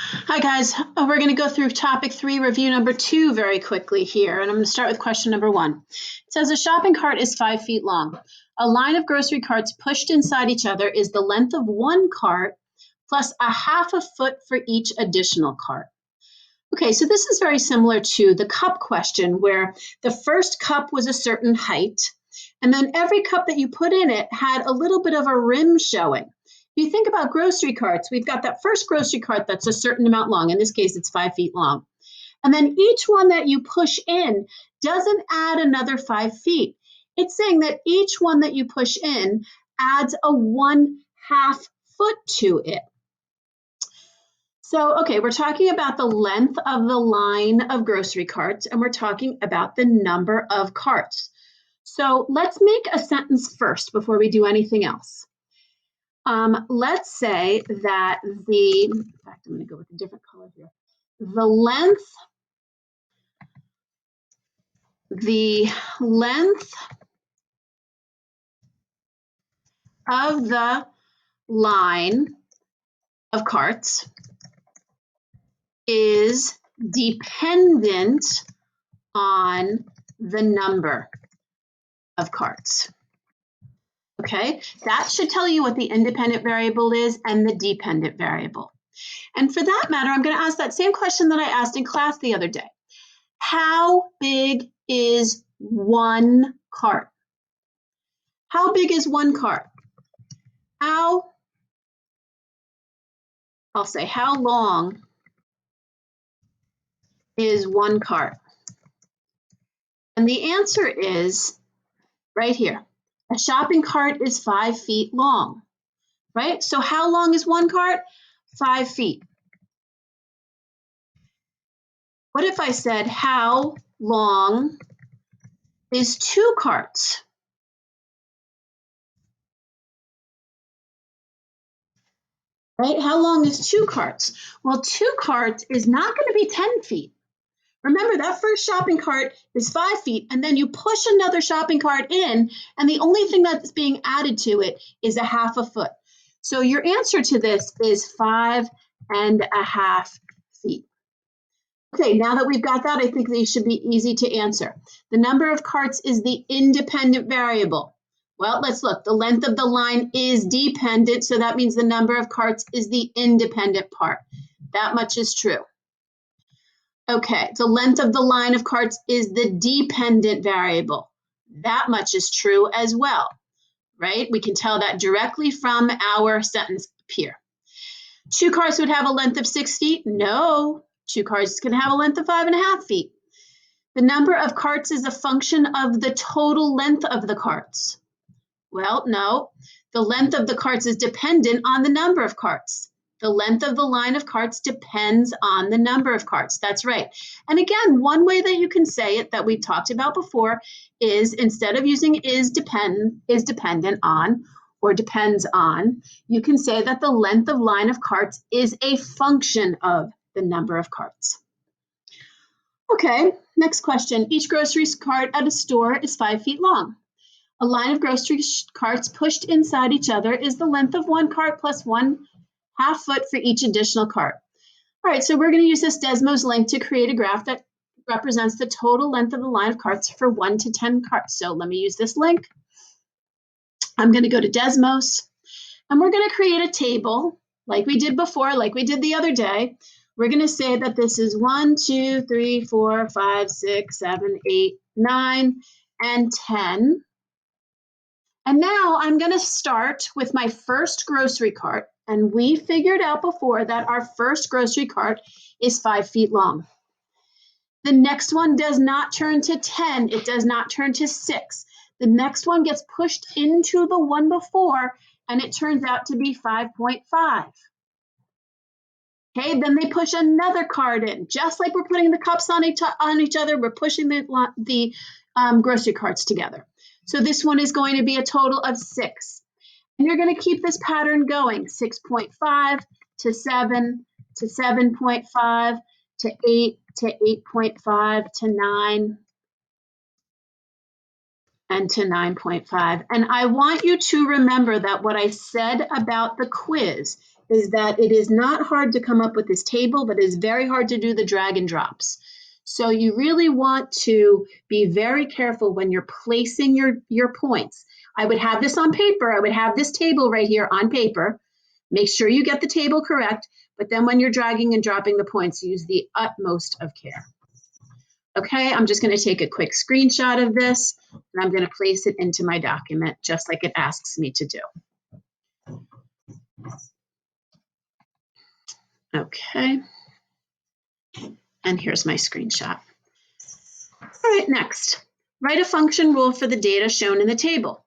Hi guys, we're going to go through topic 3, review number 2 very quickly here, and I'm going to start with question number 1. It says a shopping cart is 5 feet long. A line of grocery carts pushed inside each other is the length of one cart plus a half a foot for each additional cart. Okay, so this is very similar to the cup question where the first cup was a certain height, and then every cup that you put in it had a little bit of a rim showing. If you think about grocery carts, we've got that first grocery cart that's a certain amount long. In this case, it's 5 feet long. And then each one that you push in doesn't add another 5 feet. It's saying that each one that you push in adds a 1/2 foot to it. So, okay, we're talking about the length of the line of grocery carts, and we're talking about the number of carts. So let's make a sentence first before we do anything else. Let's say that in fact, I'm going to go with a different color here. The length of the line of carts is dependent on the number of carts. Okay, that should tell you what the independent variable is and the dependent variable. And for that matter, I'm going to ask that same question that I asked in class the other day. How big is one cart? How big is one cart? How long is one cart? And the answer is right here. A shopping cart is 5 feet long, right? So how long is one cart? 5 feet. What if I said, how long is two carts? Right? How long is two carts? Well, two carts is not going to be 10 feet. Remember, that first shopping cart is 5 feet, and then you push another shopping cart in, and the only thing that's being added to it is a 1/2 foot. So your answer to this is 5.5 feet. Okay, now that we've got that, I think these should be easy to answer. The number of carts is the independent variable. Well, let's look. The length of the line is dependent, so that means the number of carts is the independent part. That much is true. Okay, the length of the line of carts is the dependent variable. That much is true as well, right? We can tell that directly from our sentence up here. Two carts would have a length of 6 feet? No, two carts can have a length of 5.5 feet. The number of carts is a function of the total length of the carts. Well, no, the length of the carts is dependent on the number of carts. The length of the line of carts depends on the number of carts. That's right. And again, one way that you can say it that we talked about before is instead of using is dependent on or depends on, you can say that the length of line of carts is a function of the number of carts. Okay, next question. Each grocery cart at a store is 5 feet long. A line of grocery carts pushed inside each other is the length of one cart plus 1/2 foot for each additional cart. All right, so we're going to use this Desmos link to create a graph that represents the total length of the line of carts for 1 to 10 carts. So let me use this link. I'm going to go to Desmos, and we're going to create a table like we did before, like we did the other day. We're going to say that this is 1, 2, 3, 4, 5, 6, 7, 8, 9, and 10. And now I'm going to start with my first grocery cart. And we figured out before that our first grocery cart is 5 feet long. The next one does not turn to 10. It does not turn to 6. The next one gets pushed into the one before, and it turns out to be 5.5. Okay, then they push another cart in. Just like we're putting the cups on each other, we're pushing the grocery carts together. So this one is going to be a total of 6. And you're going to keep this pattern going, 6.5 to 7 to 7.5 to 8 to 8.5 to 9 and to 9.5. And I want you to remember that what I said about the quiz is that it is not hard to come up with this table, but it is very hard to do the drag and drops. So you really want to be very careful when you're placing your points. I would have this on paper. I would have this table right here on paper. Make sure you get the table correct, but then when you're dragging and dropping the points, use the utmost of care. Okay, I'm just going to take a quick screenshot of this, and I'm going to place it into my document just like it asks me to do. Okay, and here's my screenshot. All right, next, write a function rule for the data shown in the table.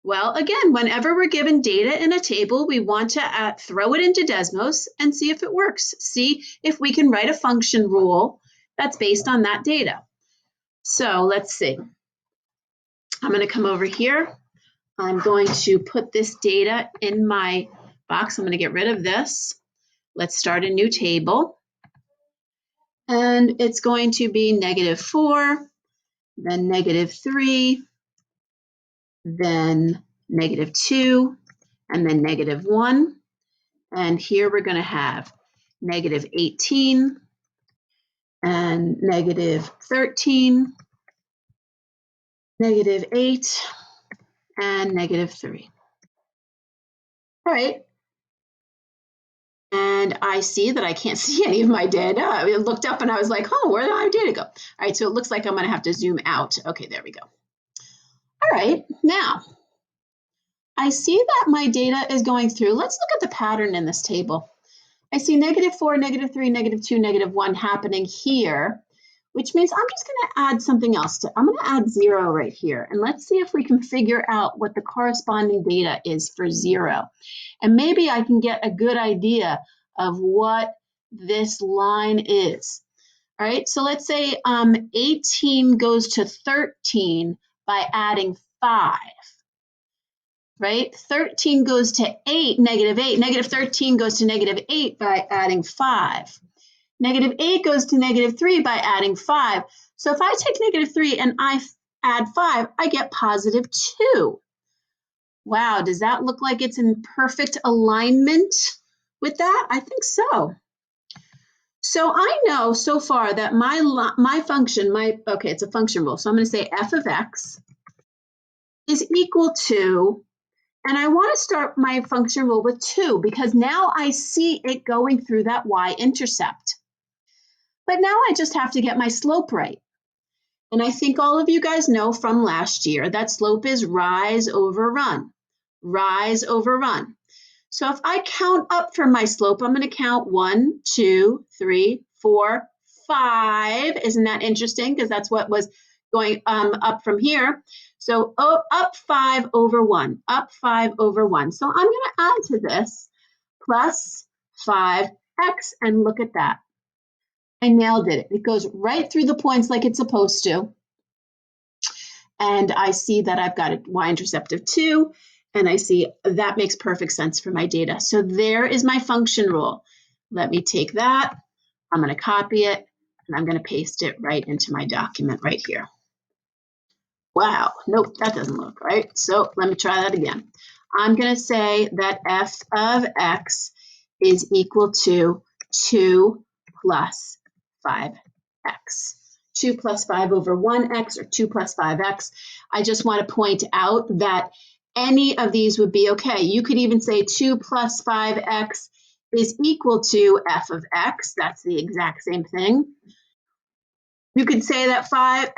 Well, again, whenever we're given data in a table, we want to throw it into Desmos and see if it works. See if we can write a function rule that's based on that data. So let's see. I'm going to come over here. I'm going to put this data in my box. I'm going to get rid of this. Let's start a new table. And it's going to be -4, then -3, then -2, and then -1. And here we're going to have -18 and -13, -8, and -3. All right. And I see that I can't see any of my data. I looked up and I was like, oh, where did my data go? All right, so it looks like I'm going to have to zoom out. Okay, there we go. All right, now I see that my data is going through. Let's look at the pattern in this table. I see -4, -3, -2, -1 happening here, which means I'm just going to add something else. I'm going to add 0 right here. And let's see if we can figure out what the corresponding data is for 0. And maybe I can get a good idea of what this line is. All right, so let's say 18 goes to 13 by adding 5. Right? 13 goes to 8, -8. -13 goes to -8 by adding 5. -8 goes to -3 by adding 5. So if I take -3 and I add 5, I get +2. Wow, does that look like it's in perfect alignment with that? I think so. So I know so far that my function, okay, it's a function rule. So I'm going to say f of x is equal to, and I want to start my function rule with 2 because now I see it going through that y-intercept. But now I just have to get my slope right. And I think all of you guys know from last year that slope is rise over run. Rise over run. So if I count up for my slope, I'm going to count 1, 2, 3, 4, 5. Isn't that interesting? Because that's what was going up from here. So up 5 over 1, up 5 over 1. So I'm going to add to this plus 5x, and look at that. I nailed it. It goes right through the points like it's supposed to. And I see that I've got a y-intercept of 2, and I see that makes perfect sense for my data. So there is my function rule. Let me take that. I'm going to copy it, and I'm going to paste it right into my document right here. Wow, nope, that doesn't look right. So let me try that again. I'm going to say that f of x is equal to 2 plus 5x. 2 plus 5 over 1x, or 2 plus 5x. I just want to point out that any of these would be okay. You could even say 2 plus 5x is equal to f of x. That's the exact same thing. You could say that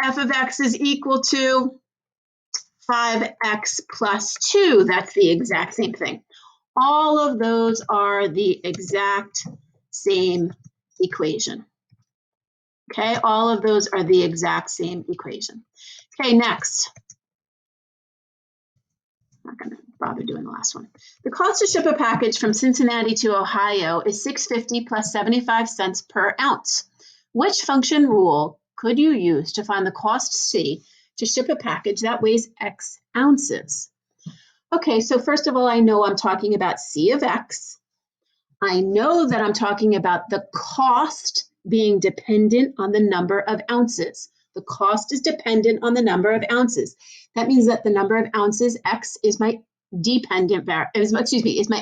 f of x is equal to 5x plus 2. That's the exact same thing. All of those are the exact same equation. Okay, all of those are the exact same equation. Okay, next. I'm not going to bother doing the last one. The cost to ship a package from Cincinnati to Ohio is $6.50 plus 75 cents per ounce. Which function rule could you use to find the cost C to ship a package that weighs X ounces? Okay, so first of all, I know I'm talking about C of X. I know that I'm talking about the cost being dependent on the number of ounces. The cost is dependent on the number of ounces. That means that the number of ounces, X, is my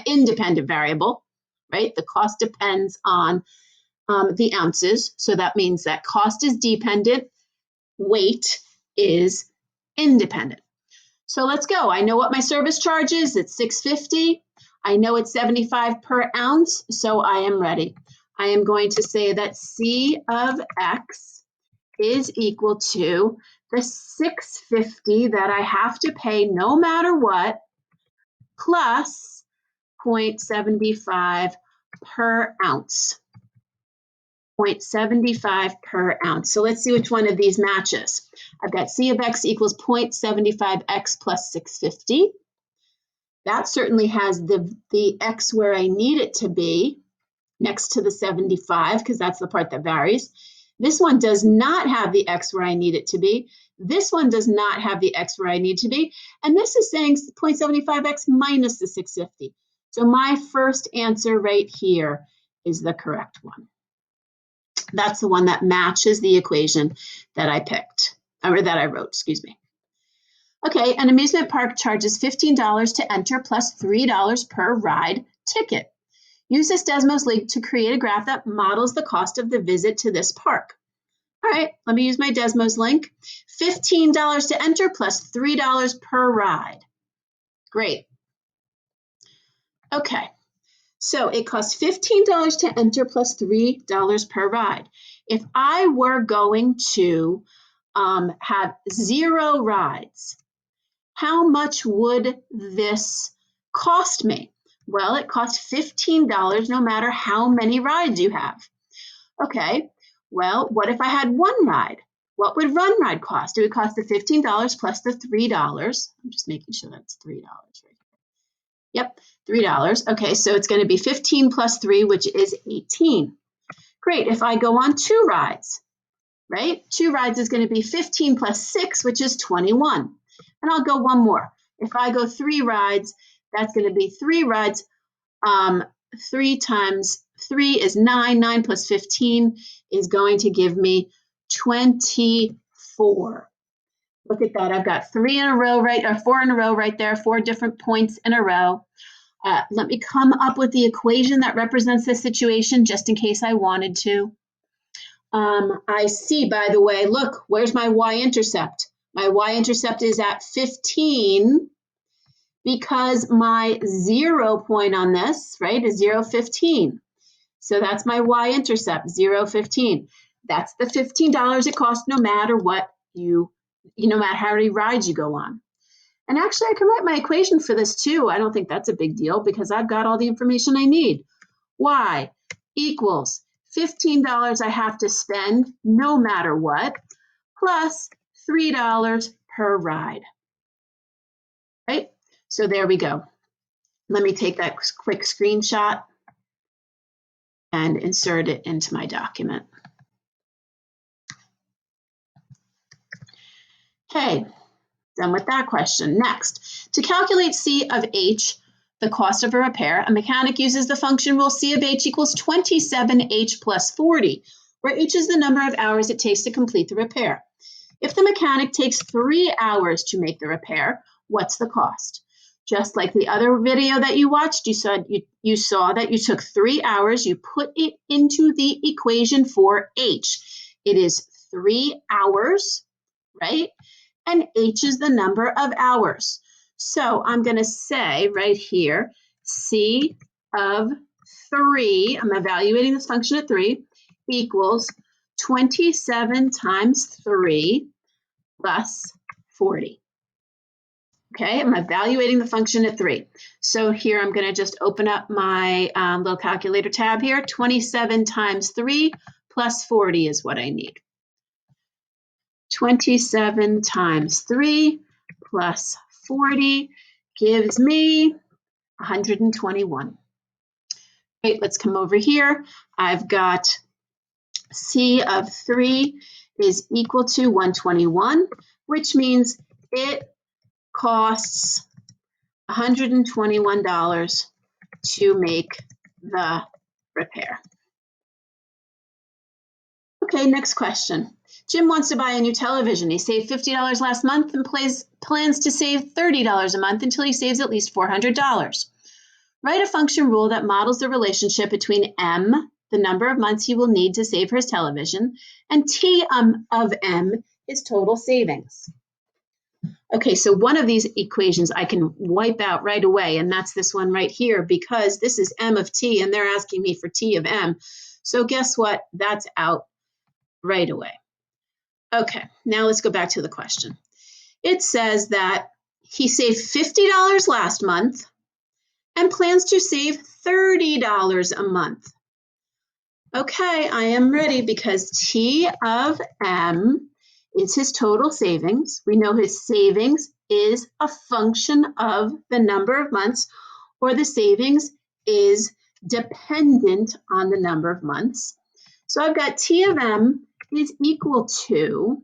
independent variable. right? The cost depends on the ounces. So that means that cost is dependent, weight is independent. So let's go. I know what my service charge is. It's $6.50. I know it's 75 per ounce, so I am ready. I am going to say that C of X is equal to the $6.50 that I have to pay no matter what, plus 0.75 per ounce. 0.75 per ounce. So let's see which one of these matches. I've got C of X equals 0.75X plus 650. That certainly has the X where I need it to be, next to the 75, because that's the part that varies. This one does not have the X where I need it to be. This one does not have the X where I need to be. And this is saying 0.75X minus the 650. So my first answer right here is the correct one. That's the one that matches the equation that I picked, or that I wrote, excuse me. Okay, an amusement park charges $15 to enter plus $3 per ride ticket. Use this Desmos link to create a graph that models the cost of the visit to this park. All right, let me use my Desmos link. $15 to enter plus $3 per ride. Great. Okay. So it costs $15 to enter plus $3 per ride. If I were going to have 0 rides, how much would this cost me? Well, it costs $15 no matter how many rides you have. Okay, well, what if I had 1 ride? What would 1 ride cost? It would cost the $15 plus the $3. I'm just making sure that's $3 right here. Yep, $3. Okay, so it's going to be 15 plus 3, which is 18. Great, if I go on 2 rides, right? 2 rides is going to be 15 plus 6, which is 21. And I'll go one more. If I go 3 rides, that's going to be 3 rides. 3 times 3 is 9. 9 plus 15 is going to give me 24. Look at that. I've got 3 in a row, right, or 4 in a row right there, 4 different points in a row. Let me come up with the equation that represents this situation just in case I wanted to. I see, by the way, look, where's my y-intercept? My y-intercept is at 15 because my 0 point on this, right, is 0, 15. So that's my y-intercept, 0, 15. That's the $15 it costs no matter what no matter how many rides you go on. And actually, I can write my equation for this too. I don't think that's a big deal because I've got all the information I need. Y equals $15 I have to spend no matter what, plus $3 per ride. Right? So there we go. Let me take that quick screenshot and insert it into my document. Okay, done with that question. Next, to calculate C of H, the cost of a repair, a mechanic uses the function rule C of H equals 27H plus 40, where H is the number of hours it takes to complete the repair. If the mechanic takes 3 hours to make the repair, what's the cost? Just like the other video that you watched, you saw that you took 3 hours, you put it into the equation for H. It is 3 hours, right? And H is the number of hours. So I'm going to say right here, C of 3, I'm evaluating this function at 3, equals 27 times 3 plus 40. Okay, I'm evaluating the function at 3. So here I'm going to just open up my little calculator tab here. 27 times 3 plus 40 is what I need. 27 times 3 plus 40 gives me 121. Okay, let's come over here. I've got C of 3 is equal to 121, which means it costs $121 to make the repair. Okay, next question. Jim wants to buy a new television. He saved $50 last month and plans to save $30 a month until he saves at least $400. Write a function rule that models the relationship between M, the number of months he will need to save for his television, and T of M, his total savings. Okay, so one of these equations I can wipe out right away, and that's this one right here, because this is M of T, and they're asking me for T of M. So guess what? That's out right away. Okay, now let's go back to the question. It says that he saved $50 last month and plans to save $30 a month. Okay, I am ready because T of M is his total savings. We know his savings is a function of the number of months, or the savings is dependent on the number of months. So I've got T of M is equal to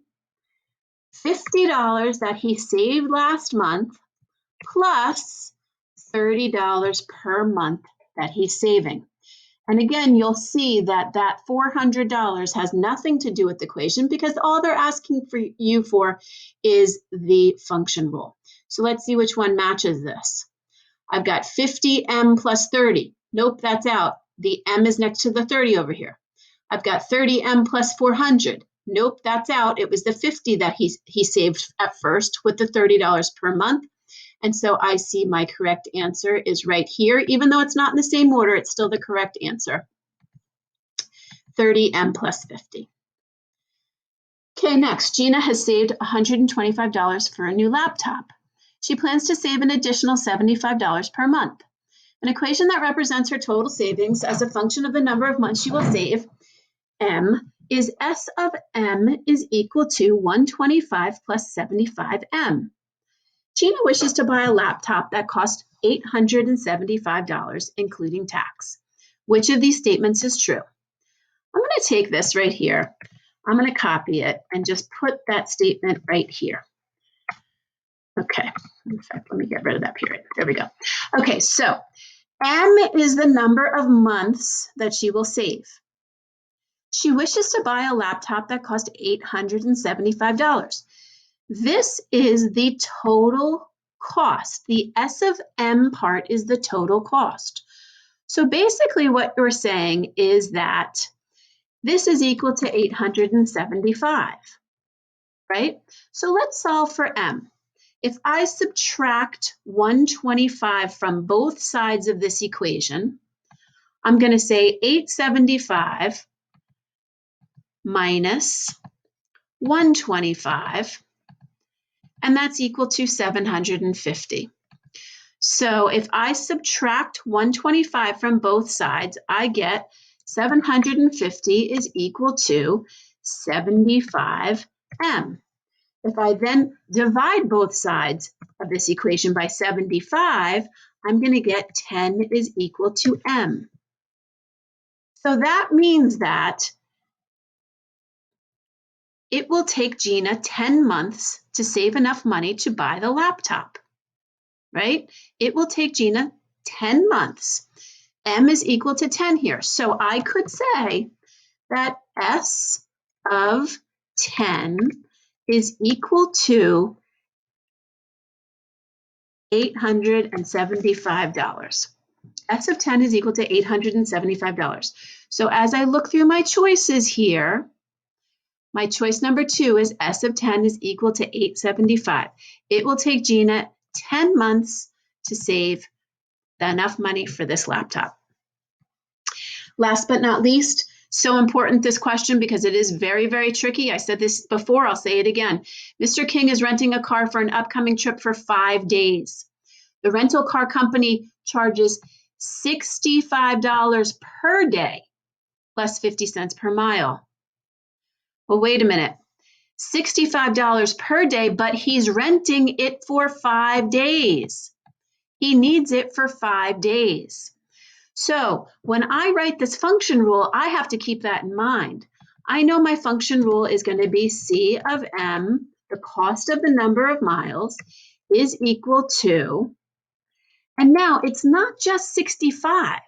$50 that he saved last month plus $30 per month that he's saving. And again, you'll see that that $400 has nothing to do with the equation because all they're asking for you for is the function rule. So let's see which one matches this. I've got 50M plus 30. Nope, that's out. The M is next to the 30 over here. I've got 30M plus 400. Nope, that's out. It was the 50 that he saved at first with the $30 per month. And so I see my correct answer is right here. Even though it's not in the same order, it's still the correct answer. 30M plus 50. Okay, next, Gina has saved $125 for a new laptop. She plans to save an additional $75 per month. An equation that represents her total savings as a function of the number of months she will save, M, is S of M is equal to 125 plus 75M. Gina wishes to buy a laptop that costs $875, including tax. Which of these statements is true? I'm going to take this right here. I'm going to copy it and just put that statement right here. Okay, in fact, let me get rid of that period. There we go. Okay, so M is the number of months that she will save. She wishes to buy a laptop that costs $875. This is the total cost. The S of M part is the total cost. So basically what you're saying is that this is equal to 875, right? So let's solve for M. If I subtract 125 from both sides of this equation, I'm going to say 875 minus 125, and that's equal to 750. So if I subtract 125 from both sides, I get 750 is equal to 75M. If I then divide both sides of this equation by 75, I'm going to get 10 is equal to M. So that means that it will take Gina 10 months to save enough money to buy the laptop, right? It will take Gina 10 months. M is equal to 10 here. So I could say that S of 10 is equal to $875. S of 10 is equal to $875. So as I look through my choices here, my choice number 2 is S of 10 is equal to 875. It will take Gina 10 months to save enough money for this laptop. Last but not least, so important this question because it is very, very tricky. I said this before, I'll say it again. Mr. King is renting a car for an upcoming trip for 5 days. The rental car company charges $65 per day plus 50 cents per mile. Well, wait a minute. $65 per day, but he's renting it for 5 days. He needs it for 5 days. So when I write this function rule, I have to keep that in mind. I know my function rule is going to be C of M, the cost of the number of miles, is equal to, and now it's not just 65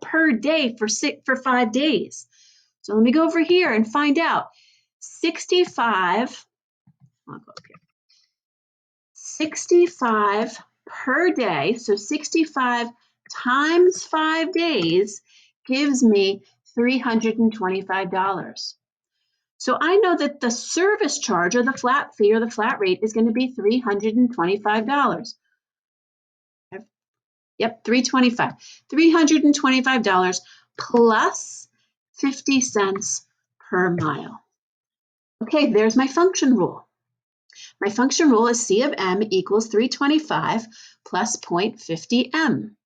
per day for 5 days. So let me go over here and find out. 65 per day, so 65 times 5 days gives me $325. So I know that the service charge or the flat fee or the flat rate is going to be $325. Yep, $325. $325 plus 50 cents per mile. Okay, there's my function rule. My function rule is C of M equals 325 plus 0.50 M.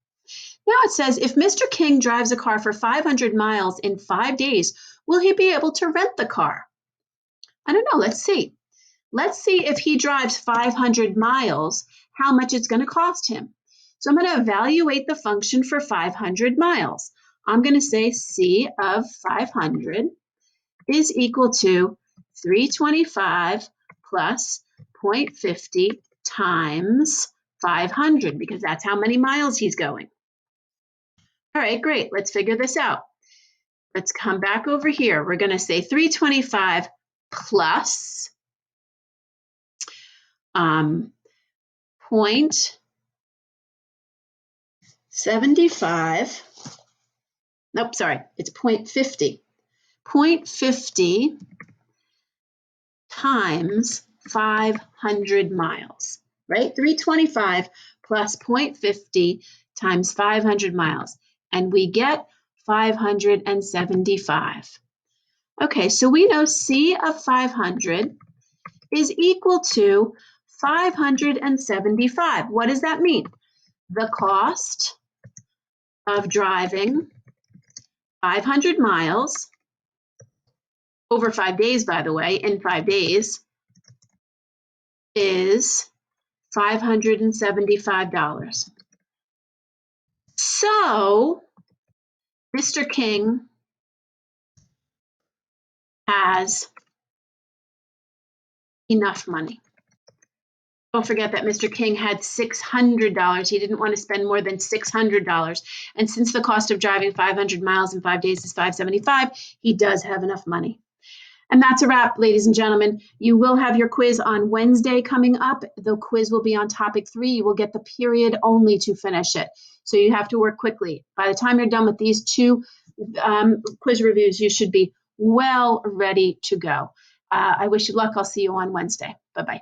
Now it says, if Mr. King drives a car for 500 miles in 5 days, will he be able to rent the car? I don't know, let's see. Let's see if he drives 500 miles, how much it's going to cost him. So I'm going to evaluate the function for 500 miles. I'm going to say C of 500 is equal to 325 plus 0.50 times 500, because that's how many miles he's going. All right, great. Let's figure this out. Let's come back over here. We're going to say 325 plus 0.75. Nope, sorry, it's 0.50. 0.50 times 500 miles, right? 325 plus 0.50 times 500 miles, and we get 575. Okay, so we know C of 500 is equal to 575. What does that mean? The cost of driving 500 miles over 5 days, by the way, in 5 days is $575. So Mr. King has enough money. Don't forget that Mr. King had $600. He didn't want to spend more than $600. And since the cost of driving 500 miles in 5 days is $575, he does have enough money. And that's a wrap, ladies and gentlemen. You will have your quiz on Wednesday coming up. The quiz will be on topic 3. You will get the period only to finish it. So you have to work quickly. By the time you're done with these 2 quiz reviews, you should be well ready to go. I wish you luck. I'll see you on Wednesday. Bye-bye.